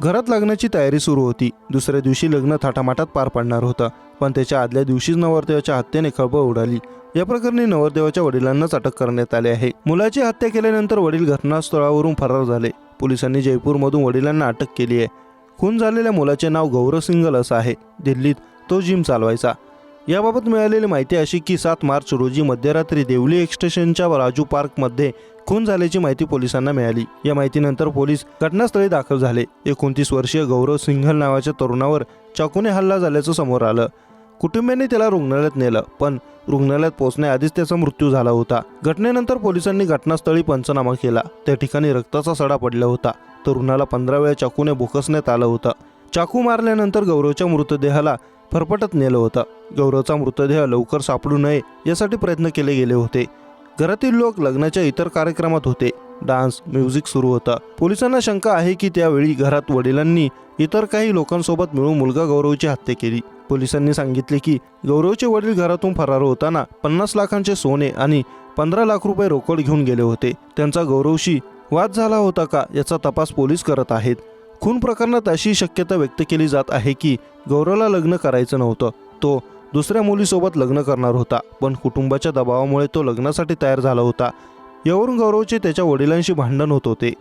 घरात लग्नाची तयारी सुरू होती। दुसऱ्या दिवशी लग्न थाटामाटात पार पडणार होतं, पण त्याच्या आदल्या दिवशीच नवरदेवाच्या हत्येने खळबळ उडाली। या प्रकरणी नवरदेवाच्या वडिलांनाच अटक करण्यात आली आहे। मुलाची हत्या केल्यानंतर वडील घटनास्थळावरून फरार झाले। पोलिसांनी जयपूरमधून वडिलांना अटक केली आहे। खून झालेल्या मुलाचे नाव गौरव सिंगल असं आहे। दिल्लीत तो जिम चालवायचा। याबाबत मिळालेली माहिती अशी की 7 मार्च रोजी मध्यरात्री देवली एक्सटेशनच्या राजू पार्कमध्ये खून झाल्याची माहिती पोलिसांना मिळाली। या माहितीनंतर पोलीस घटनास्थळी दाखल झाले। 29 वर्षीय गौरव सिंघल नावाच्या तरुणावर चाकूने हल्ला झाल्याचं समोर आलं। कुटुंबियांनी त्याला रुग्णालयात नेलं, पण रुग्णालयात पोहोचण्याआधीच त्याचा मृत्यू झाला होता। घटनेनंतर पोलिसांनी घटनास्थळी पंचनामा केला। त्या ठिकाणी रक्ताचा सडा पडला होता। तरुणाला 15 वेळा चाकूने भोकसण्यात आलं होतं। चाकू मारल्यानंतर गौरवच्या मृतदेहाला फरफटत नेलं होतं। गौरवचा मृतदेह लवकर सापडू नये यासाठी प्रयत्न केले गेले होते। घरातील लोक लग्नाच्या इतर कार्यक्रमात होते। डान्स, म्युझिक सुरू होता। पोलिसांना शंका आहे की त्यावेळी घरात वडिलांनी इतर काही लोकांसोबत मिळून मुलगा गौरवची हत्या केली। पोलिसांनी सांगितले की गौरवचे वडील घरातून फरार होताना 50 लाखांचे सोने आणि 15 लाख रुपये रोकड घेऊन गेले होते। त्यांचा गौरवशी वाद झाला होता का याचा तपास पोलीस करत आहेत। खून प्रकरणात अशी शक्यता व्यक्त केली जात आहे की गौरवला लग्न करायचं नव्हतं। तो दुसऱ्या मुलीसोबत लग्न करणार होता, पण कुटुंबाच्या दबावामुळे तो लग्नासाठी तयार झाला होता। यावरून गौरवचे त्याच्या वडिलांशी भांडण होत होते।